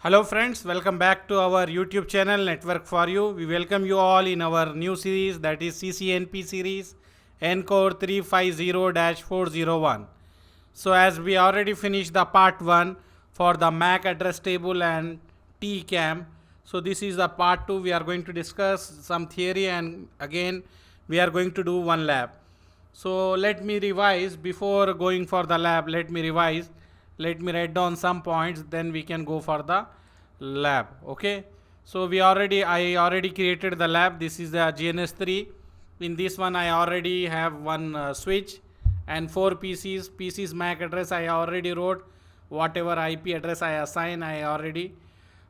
Hello friends, welcome back to our YouTube channel Network for You. We welcome you all in our new series, that is CCNP series NCore 350-401. So as we already finished the part 1 for the MAC address table and TCAM, so this is the part 2. We are going to discuss some theory and again we are going to do one lab. So let me revise before going for the lab. Let me revise. Let me write down some points, then we can go for the lab. Okay. So I already created the lab. This is the GNS3. In this one I already have one switch and 4 PCs MAC address I already wrote. Whatever IP address I assign I already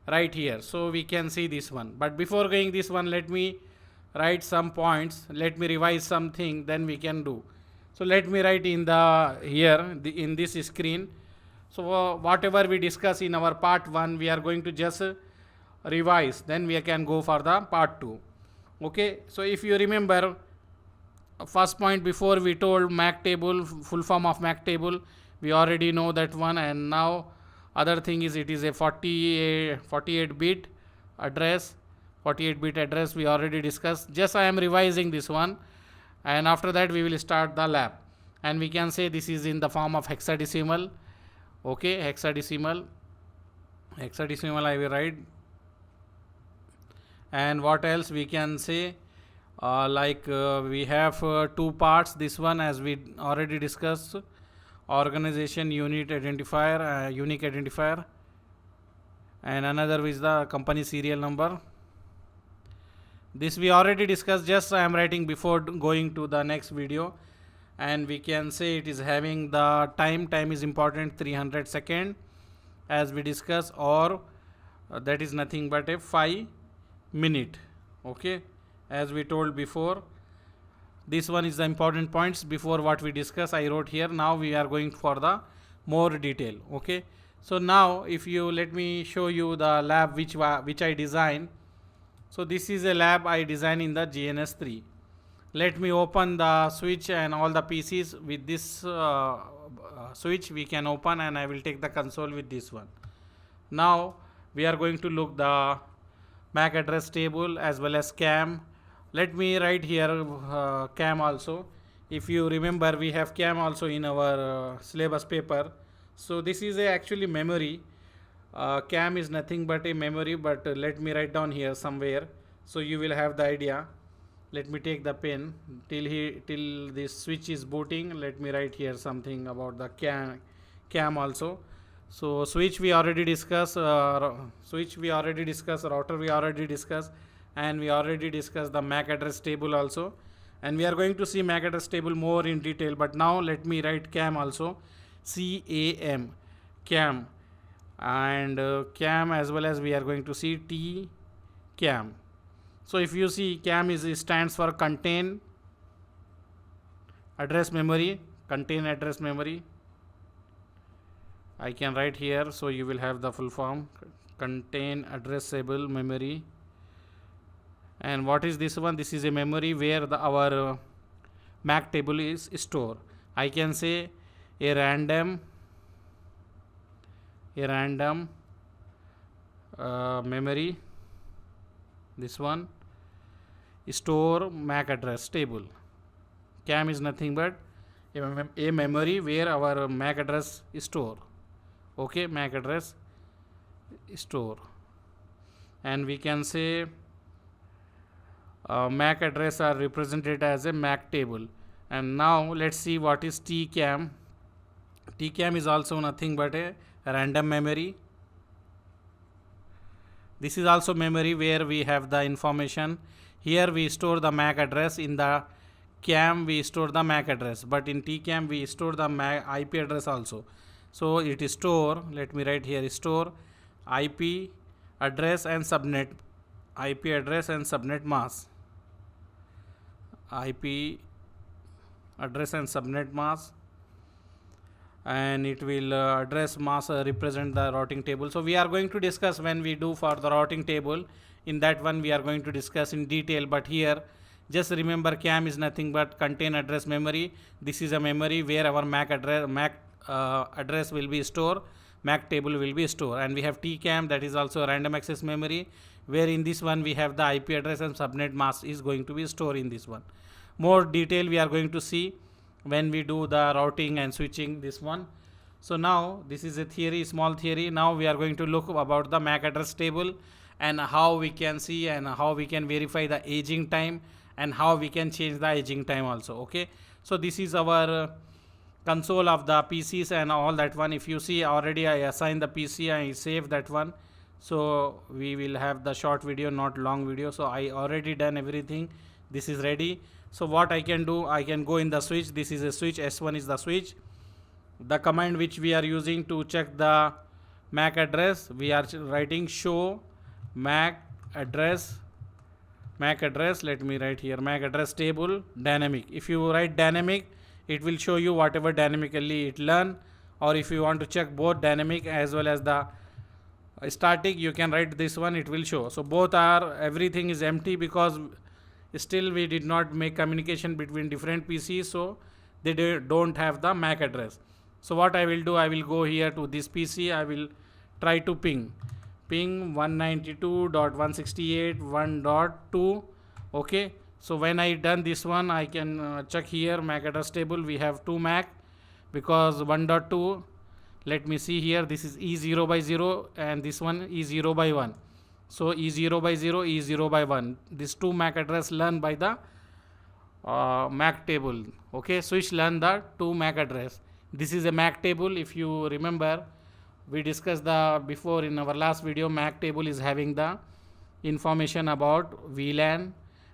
write here. So we can see this one. But before going this one, let me write some points. Let me revise something, then we can do. So let me write in the here in this screen. So whatever we discuss in our part 1, we are going to just revise, then we can go for the part 2. Okay. So if you remember, first point before we told MAC table, full form of MAC table, we already know that one. And now other thing is it is a 48 bit address. 48 bit address we already discussed. Just I am revising this one, and after that we will start the lab. And we can say this is in the form of hexadecimal. Okay, hexadecimal I will write. And what else we can say, we have 2 parts. This one, as we already discussed, organization unit identifier, unique identifier, and another is the company serial number. This we already discussed, just I am writing before going to the next video. And we can say it is having the time is important, 300 second, as we discussed, or that is nothing but a 5 minute. Okay, as we told before, this one is the important points before what we discussed I wrote here. Now we are going for the more detail. Okay, so now if you let me show you the lab which I designed. So this is a lab I designed in the GNS3. Let me open the switch and all the PCs with this switch we can open, and I will take the console with this one. Now we are going to look the MAC address table as well as CAM. Let me write here CAM also. If you remember, we have CAM also in our syllabus paper. So this is actually memory. CAM is nothing but a memory, but let me write down here somewhere so you will have the idea. Let me take the pen till this switch is booting. Let me write here something about the CAM also. So switch we already discussed, router we already discussed, and we already discussed the MAC address table also. And we are going to see MAC address table more in detail. But now let me write CAM also, CAM, CAM, and CAM, as well as we are going to see TCAM. So if you see, CAM stands for contain address memory. I can write here so you will have the full form, contain addressable memory. And what is this one? This is a memory where our MAC table is stored. I can say a random memory, this one, store MAC address table. CAM is nothing but a memory where our MAC address is stored. Okay, MAC address store. And we can say MAC address are represented as a MAC table. And now let's see what is TCAM. TCAM is also nothing but a random memory. This is also memory where we have the information. Here we store the MAC address. In the CAM we store the MAC address, but in TCAM we store the IP address also. So it is store, let me write here, store IP address and subnet, IP address and subnet mask, IP address and subnet mask, and it will address mask represent the routing table. So we are going to discuss when we do for the routing table. In that one we are going to discuss in detail, but here just remember CAM is nothing but contain address memory. This is a memory where our MAC address will be stored, MAC table will be stored. And we have TCAM, that is also random access memory, where in this one we have the IP address and subnet mask is going to be stored in this one. More detail we are going to see when we do the routing and switching this one. So now this is a theory, small theory. Now we are going to look about the MAC address table and how we can see and how we can verify the aging time and how we can change the aging time also. Okay, so this is our console of the PCs and all that one. If you see, already I assigned the PC, I save that one, so we will have the short video, not long video. So I already done everything, this is ready. So what I can do, I can go in the switch. This is a switch, S1 is the switch. The command which we are using to check the MAC address, we are writing show MAC address. Let me write here MAC address table dynamic. If you write dynamic, it will show you whatever dynamically it learn, or if you want to check both dynamic as well as the static, you can write this one, it will show. So both are, everything is empty because still we did not make communication between different PCs, so they don't have the MAC address. So what I will do, I will go here to this PC, I will try to ping 192.168.1.2. okay, so when I done this one, I can check here MAC address table. We have 2 MAC because 1.2, let me see here, this is E0 by 0 and this one E0 by 1. So E0 by 0, E0 by 1. These 2 MAC address learned by the MAC table. Okay, switch learn the 2 MAC address. This is a MAC table. If you remember, we discussed the before in our last video, MAC table is having the information about VLAN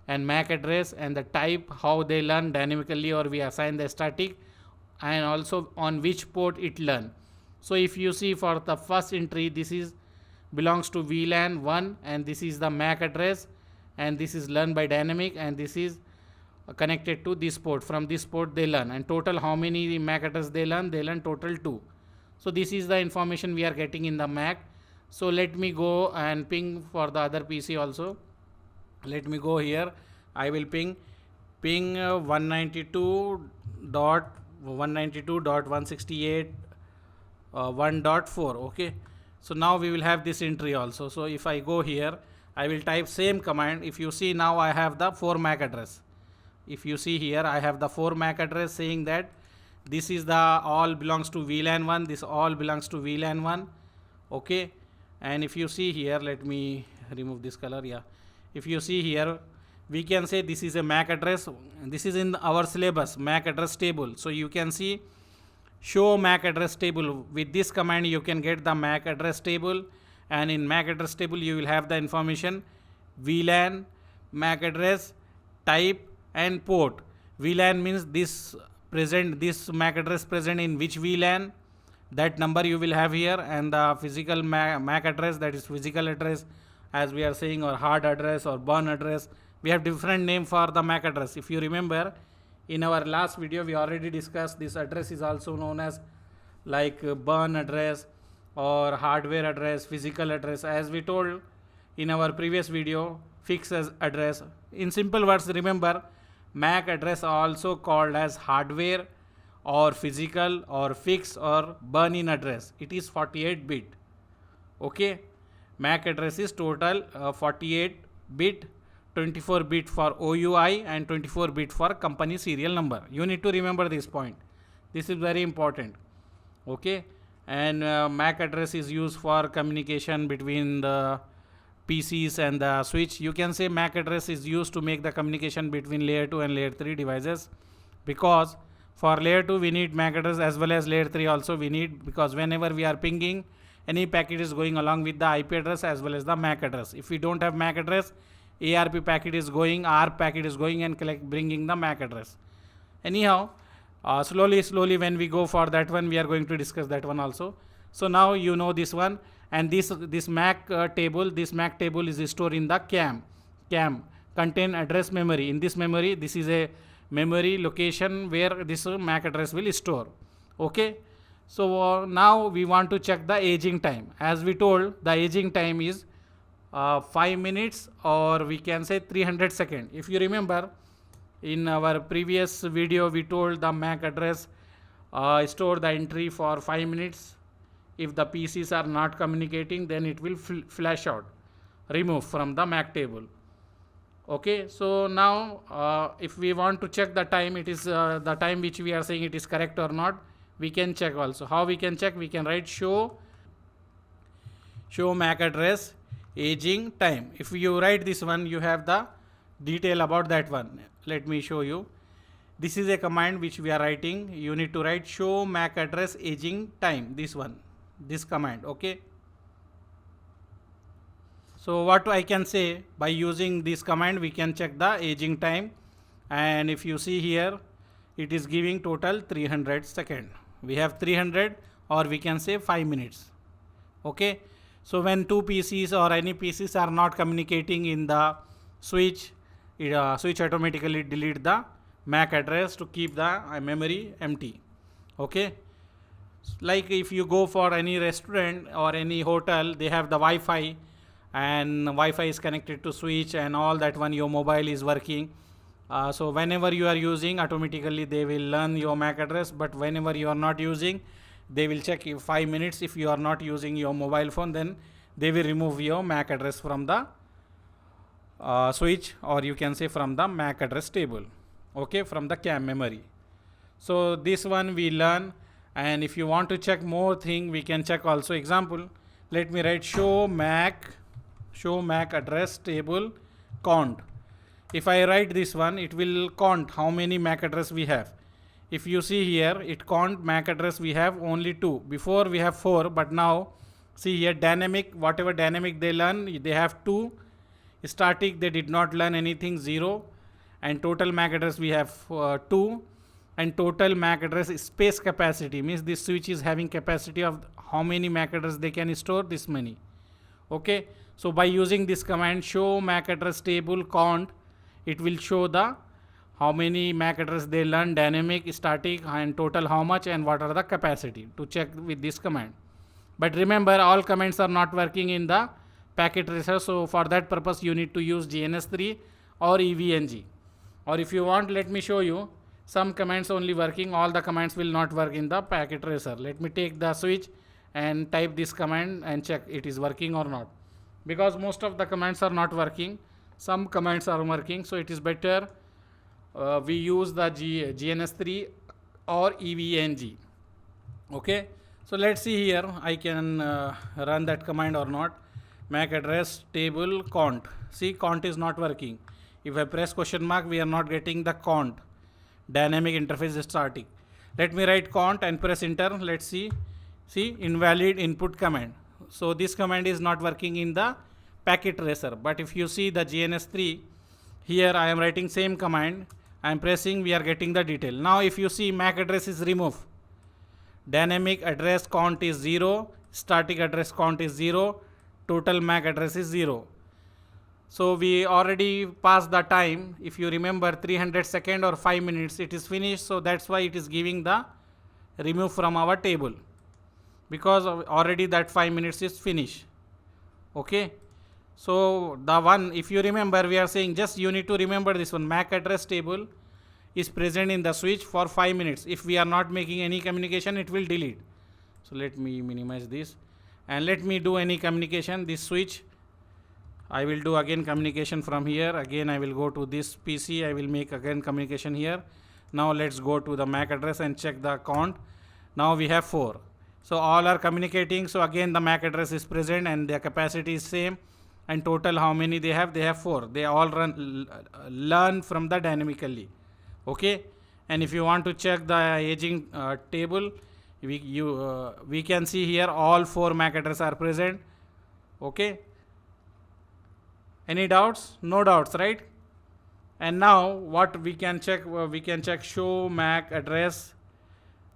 and MAC address and the type, how they learn dynamically or we assign the static, and also on which port it learn. So if you see for the first entry, this is belongs to VLAN 1 and this is the MAC address and this is learned by dynamic and this is connected to this port. From this port they learn, and total how many MAC address they learn total 2. So this is the information we are getting in the MAC. So let me go and ping for the other PC also. Let me go here, I will ping 192.168.1.4. okay, so now we will have this entry also. So if I go here, I will type same command. If you see, now I have the 4 MAC address. If you see here, I have the 4 MAC address saying that this is the all belongs to VLAN 1, this all belongs to VLAN 1. okay, and if you see here, let me remove this color. Yeah, if you see here, we can say this is a MAC address. This is in our syllabus, MAC address table. So you can see show MAC address table. With this command you can get the MAC address table, and in MAC address table you will have the information VLAN, MAC address, type and port. VLAN means this MAC address present in which VLAN, that number you will have here, and the physical MAC address, that is physical address as we are saying, or hard address or burn address. We have different name for the MAC address. If you remember, in our last video we already discussed this address is also known as like burn address or hardware address, physical address. As we told in our previous video, fixed address. In simple words, remember, MAC address also called as hardware or physical or fixed or burn-in address. It is 48 bit. okay, MAC address is total 48 bit, 24 bit for OUI and 24 bit for company serial number. You need to remember this point. This is very important. okay, and MAC address is used for communication between the PCs and the switch. You can say MAC address is used to make the communication between layer 2 and layer 3 devices, because for layer 2 we need MAC address as well as layer 3 also we need, because whenever we are pinging, any packet is going along with the IP address as well as the MAC address. If we don't have MAC address, ARP packet is going, ARP packet is going and bringing the MAC address. Anyhow, slowly when we go for that one, we are going to discuss that one also. So now you know this one, and this MAC table, this MAC table is stored in the CAM contain address memory. In this memory, this is a memory location where this MAC address will store. okay, so now we want to check the aging time. As we told, the aging time is 5 minutes, or we can say 300 seconds. If you remember, in our previous video we told the MAC address store the entry for 5 minutes. If the PCs are not communicating, then it will flash out, remove from the MAC table. Okay, so now if we want to check the time, it is the time which we are saying it is correct or not, we can check also. How we can check? We can write show MAC address aging time. If you write this one, you have the detail about that one. Let me show you. This is a command which we are writing. You need to write show MAC address aging time, this one, this command. Okay, so what I can say, by using this command we can check the aging time, and if you see here, it is giving total 300 second. We have 300, or we can say 5 minutes. Okay, so when two PCs or any PCs are not communicating in the switch, switch automatically delete the MAC address to keep the memory empty. Okay, like if you go for any restaurant or any hotel, they have the Wi-Fi, and Wi-Fi is connected to switch and all that one, your mobile is working. So whenever you are using, automatically they will learn your MAC address, but whenever you are not using, they will check if 5 minutes. If you are not using your mobile phone, then they will remove your MAC address from the switch, or you can say from the MAC address table. Okay, from the CAM memory. So this one we learn, and if you want to check more thing, we can check also. Example, let me write show MAC address table count. If I write this one, it will count how many MAC address we have. If you see here, it count MAC address we have only 2. Before we have 4, but now see here, dynamic, whatever dynamic they learn, they have 2. Static, they did not learn anything, 0. And total MAC address we have 2. And total MAC address space capacity means this switch is having capacity of how many MAC address they can store, this many. Okay, so by using this command show MAC address table count, it will show the how many MAC address they learn, dynamic, static, and total how much, and what are the capacity, to check with this command. But remember, all commands are not working in the packet tracer, so for that purpose you need to use GNS3 or EVNG. Or if you want, let me show you some commands only working, all the commands will not work in the packet tracer. Let me take the switch and type this command and check it is working or not, because most of the commands are not working, some commands are working. So it is better we use the GNS3 or EVNG. Okay, so let's see here, I can run that command or not. MAC address table count. See, count is not working. If I press question mark, we are not getting the count. Dynamic interface is static. Let me write count and press enter. Let's see. See, invalid input command. So this command is not working in the packet tracer. But if you see the GNS3, here I am writing same command. I am pressing, we are getting the detail. Now if you see, MAC address is removed. Dynamic address count is 0. Static address count is 0. Total MAC address is 0. So we already passed the time. If you remember, 300 second or 5 minutes, it is finished. So that's why it is giving the remove from our table, because already that 5 minutes is finished. Okay, so the one, if you remember, we are saying just you need to remember this one, MAC address table is present in the switch for 5 minutes. If we are not making any communication, it will delete. So let me minimize this and let me do any communication. This switch, I will do again communication from here. Again I will go to this PC, I will make again communication here. Now let's go to the MAC address and check the count. Now we have 4. So all are communicating. So again the MAC address is present and their capacity is same, and total how many they have? They have 4. They all learn from the dynamically. Okay, and if you want to check the aging table, we can see here all 4 MAC address are present. Okay, any doubts? No doubts, right? And now what we can check? We can check show MAC address.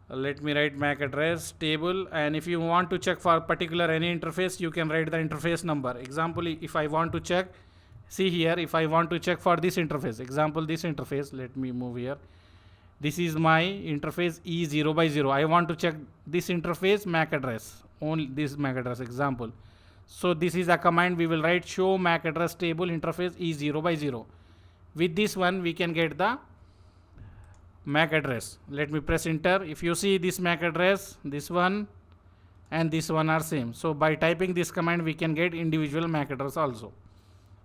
Let me write MAC address table, and if you want to check for particular any interface, you can write the interface number. Example, if I want to check, see here, if I want to check for this interface, example this interface, let me move here. This is my interface E0/0. I want to check this interface MAC address, only this MAC address example. So this is a command we will write show MAC address table interface E0/0. With this one we can get the MAC address. Let me press enter. If you see this MAC address, this one, and this one are same. So by typing this command we can get individual MAC address also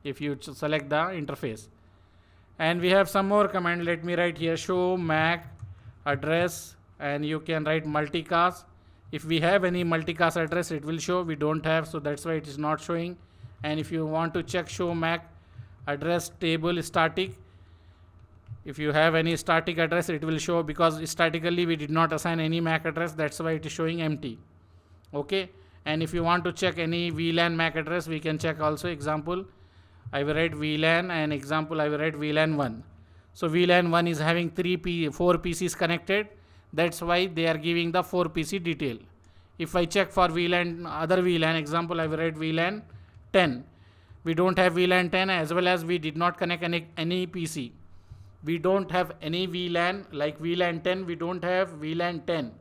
if you select the interface. And we have some more command. Let me write here show MAC address, and you can write multicast. If we have any multicast address it will show, we don't have, so that's why it is not showing. And if you want to check show MAC address table static, if you have any static address it will show, because statically we did not assign any MAC address, that's why it is showing empty. Okay. And if you want to check any VLAN MAC address we can check also. Example, I will write VLAN, and example I will write VLAN 1. So VLAN 4 is having 4 PCs connected, that's why they are giving the 4 PC detail. If I check for VLAN, other VLAN, example I will write VLAN 10. We don't have VLAN 10, as well as we did not connect any PC. We don't have any VLAN like VLAN 10, we don't have VLAN 10,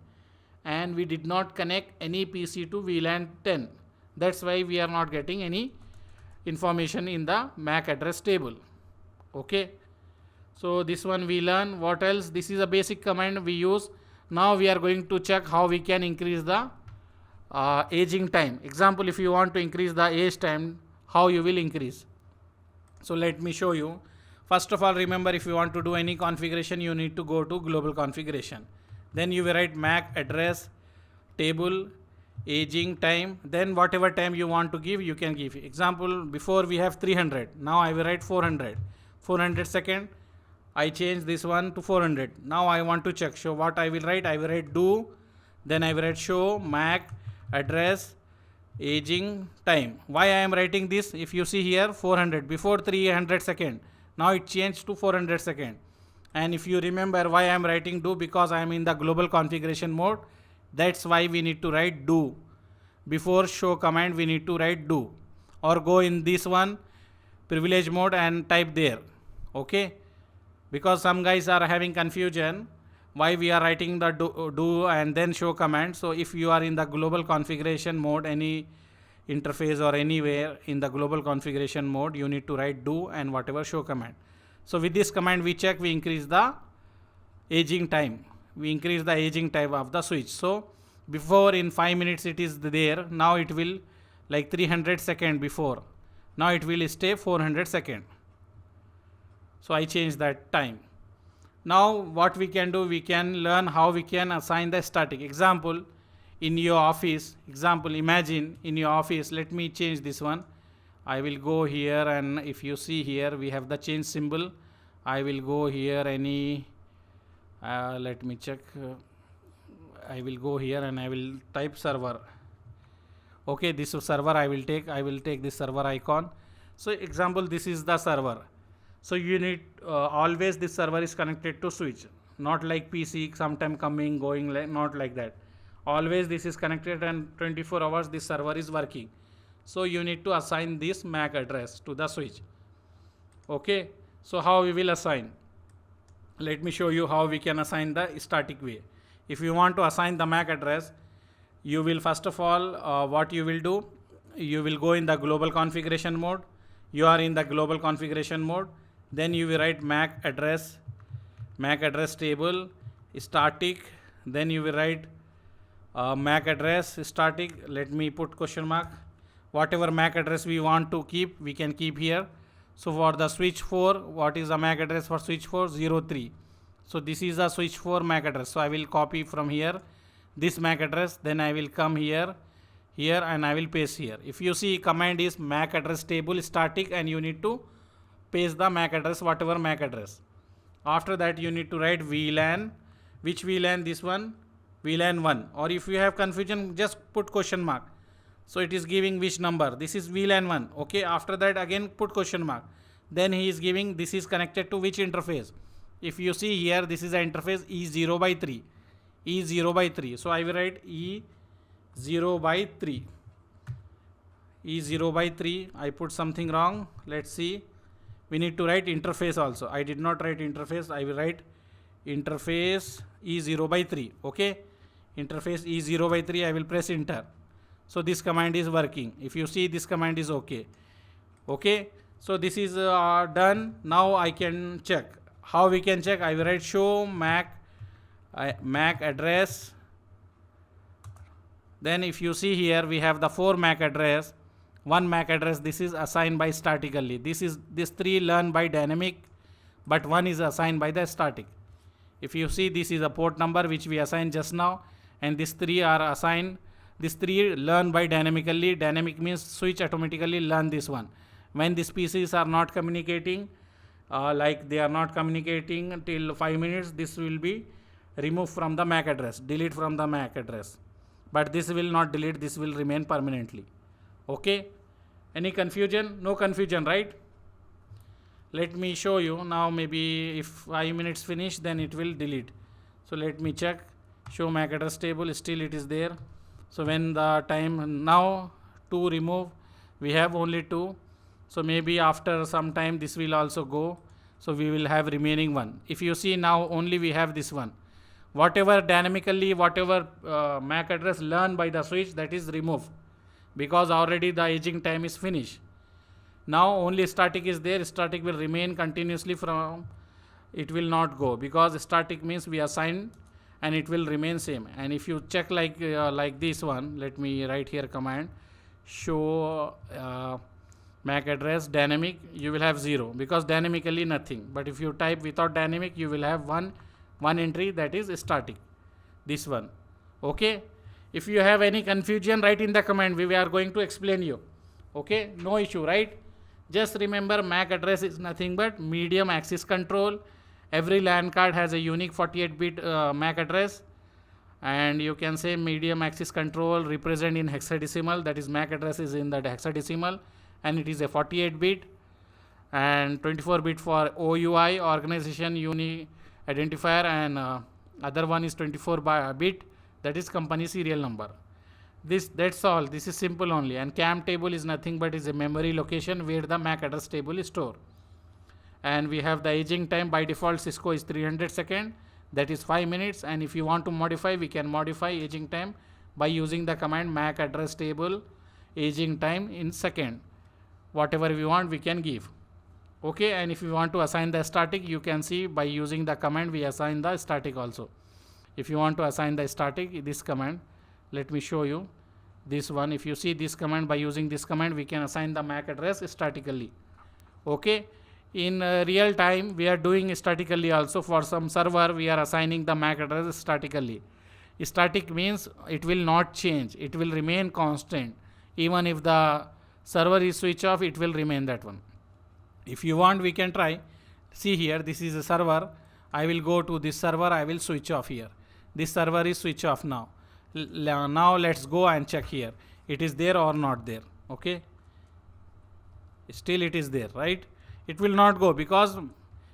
and we did not connect any PC to VLAN 10. That's why we are not getting any information in the MAC address table. Okay. So this one we learn. What else? This is a basic command we use. Now we are going to check how we can increase the aging time. Example, if you want to increase the age time, how you will increase. So let me show you. First of all, remember, if you want to do any configuration you need to go to global configuration. Then you will write MAC address table aging time, then whatever time you want to give you can give. Example, before we have 300, now I will write 400 second. I change this one to 400. Now I want to check. So what I will write do, then I will write show MAC address aging time. Why I am writing this? If you see here 400 before 300 second, now it changed to 400 second. And if you remember why I am writing do, because I am in the global configuration mode, that's why we need to write do. Before show command we need to write do, or go in this one privilege mode and type there. Okay. Because some guys are having confusion why we are writing the do and then show command. So if you are in the global configuration mode, any interface or anywhere in the global configuration mode, you need to write do and whatever show command. So with this command we check, we increase the aging time. We increase the aging time of the switch. So before in 5 minutes it is there, now it will like 300 second before, now it will stay 400 second. So I change that time. Now what we can do, we can learn how we can assign the static. Example, in your office, example, imagine in your office, let me change this one. I will go here, and if you see here we have the change symbol. I will go here any let me check. I will go here and I will type server. Okay, this server I will take this server icon. So example, this is the server. So you need always this server is connected to switch, not like PC sometime coming going, not like that. Always this is connected and 24 hours this server is working. So you need to assign this MAC address to the switch. Okay. So how we will assign? Let me show you how we can assign the static way. If you want to assign the MAC address, you will first of all what you will do, you will go in the global configuration mode. You are in the global configuration mode. Then you will write MAC address table static. Then you will write MAC address static. Let me put question mark. Whatever MAC address we want to keep, we can keep here. So for the switch 4, what is the MAC address for switch 4? 03. So this is the switch 4 MAC address. So I will copy from here this MAC address. Then I will come here and I will paste here. If you see command is MAC address table static, and you need to paste the MAC address, whatever MAC address. After that you need to write VLAN. Which VLAN? This one, VLAN 1. Or if you have confusion, just put question mark. So it is giving which number? This is VLAN 1. Okay. After that again put question mark. Then he is giving this is connected to which interface. If you see here, this is the interface E0 by 3. E0 by 3. So I will write E0 by 3. E0 by 3. I put something wrong. Let's see. We need to write interface also. I did not write interface. I will write interface E0 by 3. Okay. Interface E0 by 3. I will press enter. So this command is working. If you see, this command is okay. Okay. So this is done. Now I can check. How we can check? I will write show MAC address. Then if you see here, we have the 4 MAC address, 1 MAC address. This is assigned by statically. This 3 learned by dynamic, but 1 is assigned by the static. If you see, this is a port number which we assigned just now, and these 3 are assigned. These 3 learn by dynamically. Dynamic means switch automatically learn this one. When these PCs are not communicating, like they are not communicating till 5 minutes, this will be removed from the MAC address, delete from the MAC address. But this will not delete, this will remain permanently. Okay? Any confusion? No confusion, right? Let me show you now. Maybe if 5 minutes finish, then it will delete. So let me check. Show MAC address table, still it is there. So when the time now to remove, we have only 2. So maybe after some time this will also go. So we will have remaining 1. If you see now, only we have this one. Whatever dynamically, whatever MAC address learned by the switch, that is removed, because already the aging time is finished. Now only static is there. Static will remain continuously from, it will not go, because static means we assign and it will remain same. And if you check like this one, let me write here command, show MAC address dynamic, you will have 0, because dynamically nothing. But if you type without dynamic, you will have one entry, that is static, this one. Okay? If you have any confusion, write in the comment, we are going to explain you. Okay? No issue, right? Just remember, MAC address is nothing but medium access control. Every LAN card has a unique 48-bit MAC address, and you can say medium access control represent in hexadecimal, that is MAC address is in that hexadecimal, and it is a 48-bit, and 24-bit for OUI, organization unique identifier, and other one is 24-bit, that is company serial number. That's all. This is simple only. And CAM table is nothing but is a memory location where the MAC address table is stored. And we have the aging time. By default, Cisco is 300 seconds, that is 5 minutes. And if you want to modify, we can modify aging time by using the command MAC address table aging time in second. Whatever we want, we can give. Okay? And if you want to assign the static, you can see by using the command we assign the static also. If you want to assign the static, this command, let me show you this one. If you see this command, by using this command, we can assign the MAC address statically. Okay? In real time, we are doing statically also. For some server, we are assigning the MAC address statically. Static means it will not change. It will remain constant. Even if the server is switch off, it will remain that one. If you want, we can try. See here, this is a server. I will go to this server. I will switch off here. This server is switch off now. Now let's go and check here. It is there or not there. Okay? Still it is there, right? It will not go because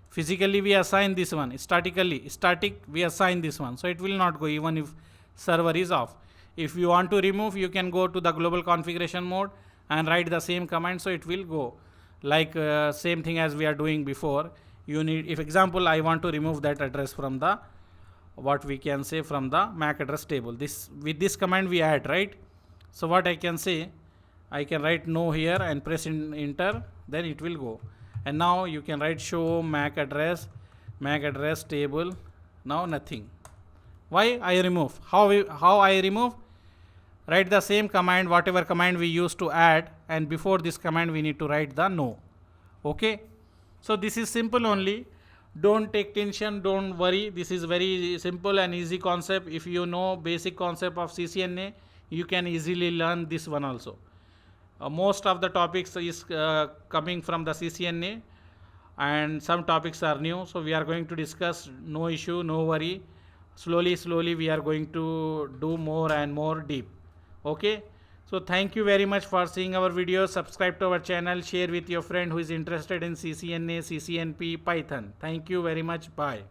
physically we assign this one. Static we assign this one. So it will not go even if server is off. If you want to remove, you can go to the global configuration mode and write the same command, so it will go. Like same thing as we are doing before. You need, if example, I want to remove that address from the, what we can say, from the MAC address table. This, with this command we add, right? So what I can say, I can write no here and press enter, then it will go. And now you can write show MAC address table. Now nothing. Why? I remove. How I remove? Write the same command, whatever command we used to add, and before this command we need to write the no. Okay? So this is simple only. Don't take tension, don't worry. This is very simple and easy concept. If you know basic concept of CCNA, you can easily learn this one also. Most of the topics is coming from the CCNA, and some topics are new. So we are going to discuss, no issue, no worry. Slowly we are going to do more and more deep. Okay? So thank you very much for seeing our videos. Subscribe to our channel, share with your friend who is interested in CCNA, CCNP, Python. Thank you very much. Bye.